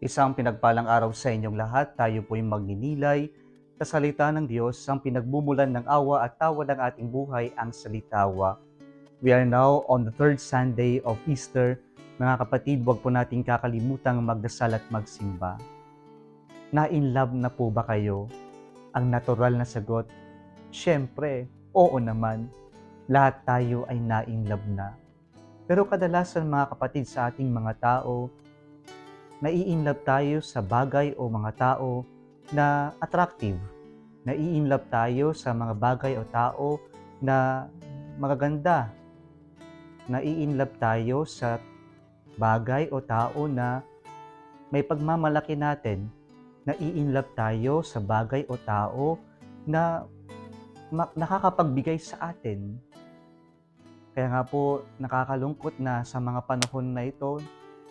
Isang pinagpalang araw sa inyong lahat. Tayo po'y magninilay sa salita ng Diyos, ang pinagmumulan ng awa at tawa ng ating buhay, ang salitawa. We are now on the third Sunday of Easter. Mga kapatid, huwag po nating kakalimutang magdasal at magsimba. Na-in-love na po ba kayo? Ang natural na sagot, syempre, oo naman. Lahat tayo ay na-in-love na. Pero kadalasan mga kapatid sa ating mga tao, nai-inlove tayo sa bagay o mga tao na attractive. Nai-inlove tayo sa mga bagay o tao na magaganda. Nai-inlove tayo sa bagay o tao na may pagmamalaki natin. Nai-inlove tayo sa bagay o tao na nakakapagbigay sa atin. Kaya nga po nakakalungkot na sa mga panahon na ito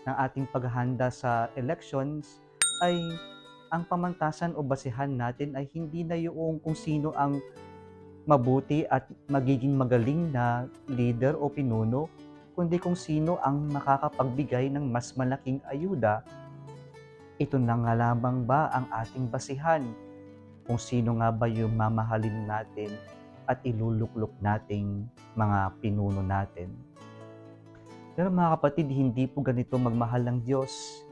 ng ating paghahanda sa elections ay ang pamantasan o basihan natin ay hindi na yung kung sino ang mabuti at magiging magaling na leader o pinuno, kundi kung sino ang makakapagbigay ng mas malaking ayuda. Ito na nga lamang ba ang ating basihan? Kung sino nga ba yung mamahalin natin at iluluklok nating mga pinuno natin? Pero mga kapatid, hindi po ganito magmahal ng Diyos.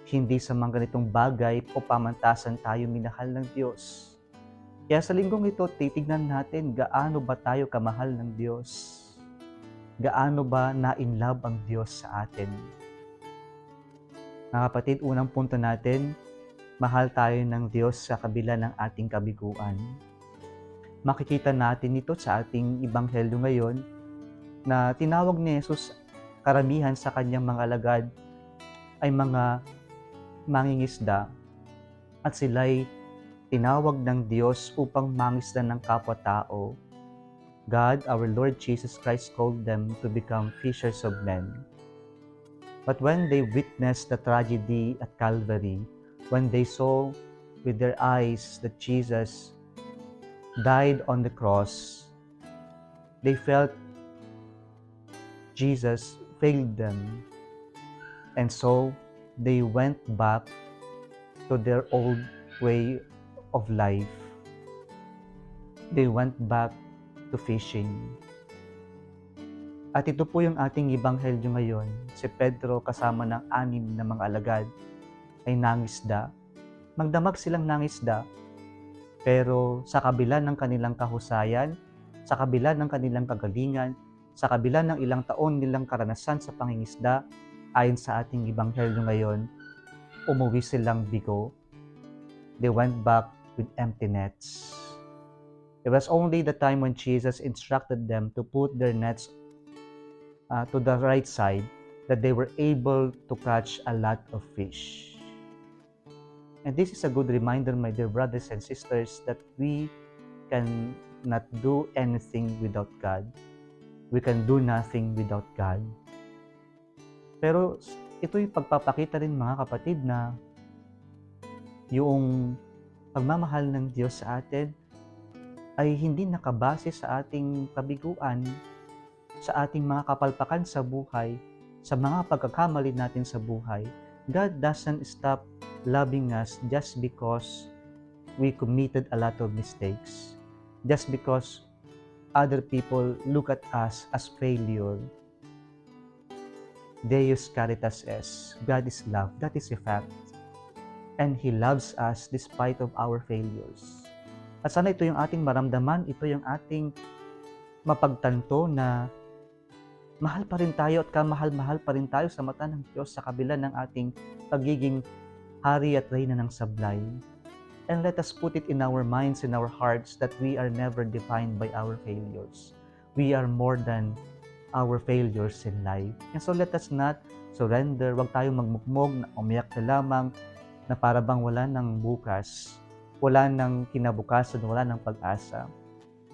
Hindi sa mga ganitong bagay o pamantasan tayo minahal ng Diyos. Kaya sa linggong ito, titignan natin gaano ba tayo kamahal ng Diyos. Gaano ba na-inlove ang Diyos sa atin. Mga kapatid, unang punto natin, mahal tayo ng Diyos sa kabila ng ating kabiguan. Makikita natin ito sa ating ebanghelyo ngayon na tinawag ni Jesus karamihan sa kanyang mga alagad ay mga mangingisda at sila'y tinawag ng Diyos upang mangisda ng kapwa-tao. God, our Lord Jesus Christ, called them to become fishers of men. But when they witnessed the tragedy at Calvary, when they saw with their eyes that Jesus died on the cross, they felt Jesus failed them, and so they went back to their old way of life. They went back to fishing. At ito po yung ating ebanghelyo ngayon. Si Pedro kasama ng 6 na mga alagad ay nangisda. Magdamag silang nangisda, pero sa kabila ng kanilang kahusayan, sa kabila ng kanilang kagalingan, sa kabila ng ilang taon nilang karanasan sa pangingisda, ayon sa ating ebanghelyo ngayon, umuwi silang bigo. They went back with empty nets. It was only the time when Jesus instructed them to put their nets to the right side that they were able to catch a lot of fish. And this is a good reminder, my dear brothers and sisters, that we can not do anything without God. We can do nothing without God. Pero ito yung pagpapakita rin mga kapatid na yung pagmamahal ng Diyos sa atin ay hindi nakabase sa ating kabiguan, sa ating mga kapalpakan sa buhay, sa mga pagkakamali natin sa buhay. God doesn't stop loving us just because we committed a lot of mistakes, just because other people look at us as failure. Deus caritas est. God is love. That is a fact. And He loves us despite of our failures. At sana ito yung ating maramdaman, ito yung ating mapagtanto na mahal pa rin tayo at kamahal-mahal pa rin tayo sa mata ng Diyos sa kabila ng ating pagiging hari at reyna ng sablay. And let us put it in our minds, in our hearts, that we are never defined by our failures. We are more than our failures in life. And so let us not surrender. Huwag tayong magmukmog na umiyak na lamang na para bang wala ng bukas, wala ng kinabukasan, wala ng pag-asa.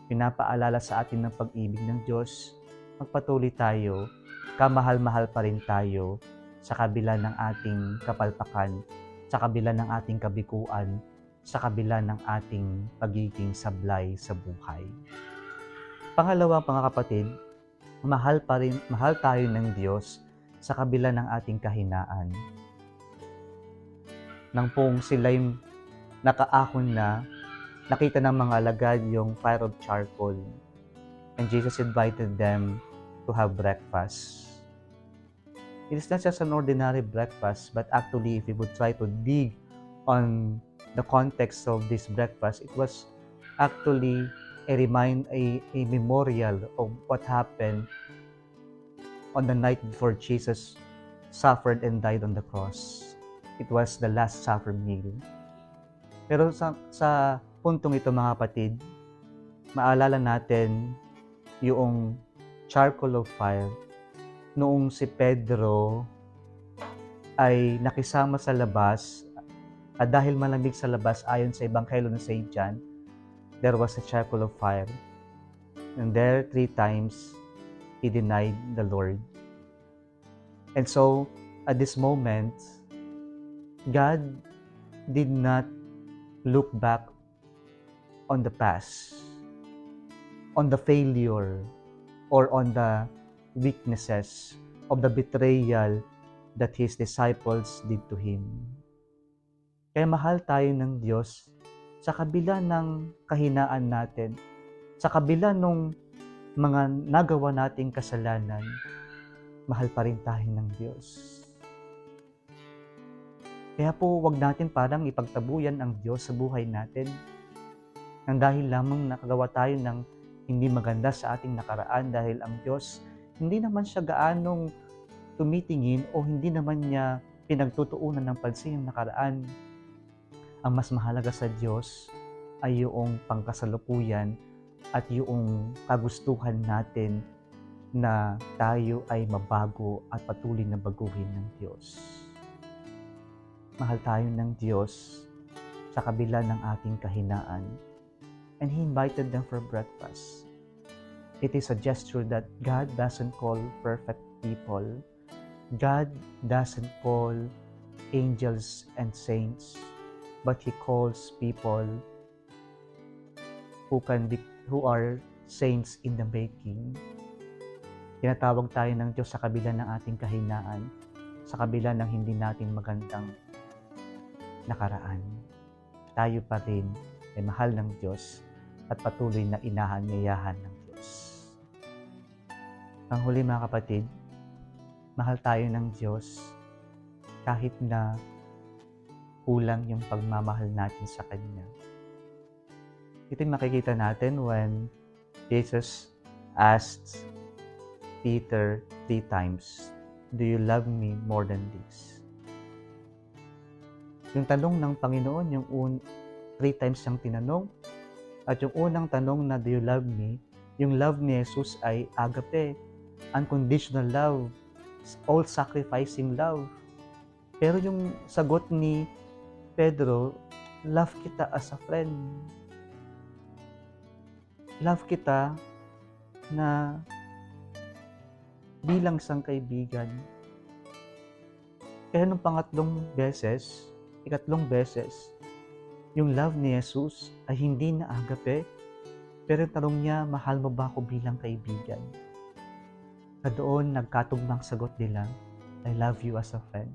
Pinapaalala sa atin ng pag-ibig ng Diyos. Magpatuloy tayo, kamahal-mahal pa rin tayo sa kabila ng ating kapalpakan, sa kabila ng ating kabiguan, sa kabila ng ating pagiging sablay sa buhay. Pangalawa, mga kapatid, mahal tayo ng Diyos sa kabila ng ating kahinaan. Nang pong sila'y nakaahon na, nakita ng mga alagad yung fire of charcoal. And Jesus invited them to have breakfast. It is not just an ordinary breakfast, but actually, if we would try to dig on the context of this breakfast, it was actually a memorial of what happened on the night before Jesus suffered and died on the cross. It was the Last Supper meal. Pero sa puntong ito, mga kapatid, maalala natin yung charcoal of fire noong si Pedro ay nakisama sa labas at dahil malamig sa labas ayon sa Ebanghelyo ng St. John, there was a charcoal of fire. And there 3 times he denied the Lord. And so, at this moment, God did not look back on the past, on the failure, or on the weaknesses of the betrayal that His disciples did to Him. Kaya mahal tayo ng Diyos sa kabila ng kahinaan natin, sa kabila ng mga nagawa nating kasalanan, mahal pa rin tayo ng Diyos. Kaya po, wag natin parang ipagtabuyan ang Diyos sa buhay natin nang dahil lamang nakagawa tayo ng hindi maganda sa ating nakaraan, dahil ang Diyos hindi naman siya gaanong tumitingin o hindi naman niya pinagtutuunan ng pansin yung nakaraan. Ang mas mahalaga sa Diyos ay yung pangkasalukuyan at yung kagustuhan natin na tayo ay mabago at patuloy na baguhin ng Diyos. Mahal tayo ng Diyos sa kabila ng ating kahinaan. And He invited them for breakfast. It is a gesture that God doesn't call perfect people. God doesn't call angels and saints, but He calls people who are saints in the making. Tinatawag tayo ng Diyos sa kabila ng ating kahinaan, sa kabila ng hindi natin magandang nakaraan. Tayo pa rin ay mahal ng Diyos at patuloy na inahanyayahan ng Diyos. Ang huli, mga kapatid, mahal tayo ng Diyos kahit na kulang yung pagmamahal natin sa Kanya. Ito yung makikita natin when Jesus asked Peter 3 times, "Do you love me more than this?" Yung tanong ng Panginoon, yung 3 times siyang tinanong, at yung unang tanong na, "Do you love me?" Yung love ni Jesus ay agape, unconditional love, all-sacrificing love. Pero yung sagot ni Pedro, "Love kita as a friend. Love kita na bilang isang kaibigan." Kaya nung ikatlong beses, yung love ni Jesus ay hindi na agape, pero tanong niya, "Mahal mo ba ako bilang kaibigan?" Na doon nagkatugmang sagot nila, "I love you as a friend."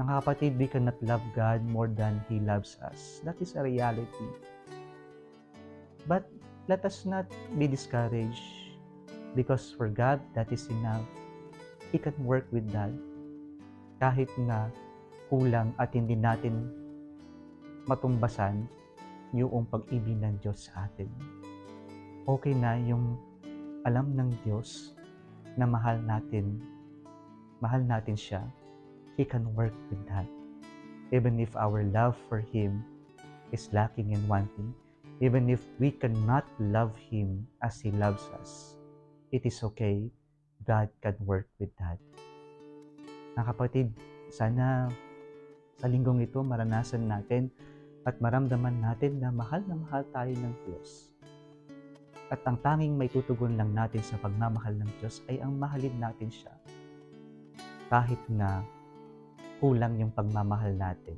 Mga kapatid, we cannot love God more than He loves us. That is a reality. But let us not be discouraged, because for God, that is enough. He can work with that. Kahit na kulang at hindi natin matumbasan yung pag-ibig ng Diyos sa atin. Okay na yung alam ng Diyos na mahal natin siya. He can work with that. Even if our love for Him is lacking and wanting, even if we cannot love Him as He loves us, it is okay. God can work with that. Mga kapatid, sana sa linggong ito maranasan natin at maramdaman natin na mahal tayo ng Diyos. At ang tanging may tutugon lang natin sa pagmamahal ng Diyos ay ang mahalin natin siya. Kahit na kulang yung pagmamahal natin,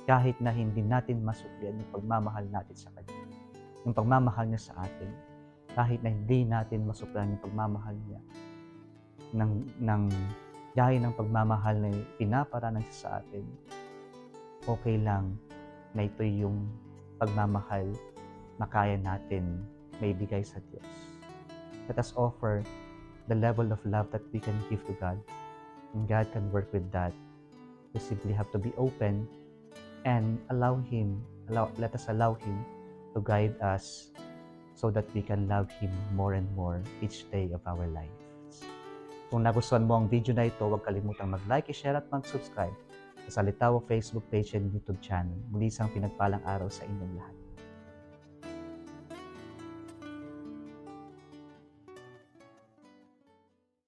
kahit na hindi natin masuklian yung pagmamahal natin sa Kanya, yung pagmamahal niya sa atin, kahit na hindi natin masuklian yung pagmamahal niya ng gaya ng pagmamahal na pinaparanan siya sa atin, okay lang na ito yung pagmamahal na kaya natin maibigay sa Diyos. Let us offer the level of love that we can give to God, and God can work with that. We simply have to be open and let us allow Him to guide us so that we can love Him more and more each day of our lives. Kung nagustuhan mo ang video na ito, huwag kalimutang mag-like, i-share at mag-subscribe sa Salitawa Facebook page and YouTube channel. Muli isang pinagpalang araw sa inyong lahat.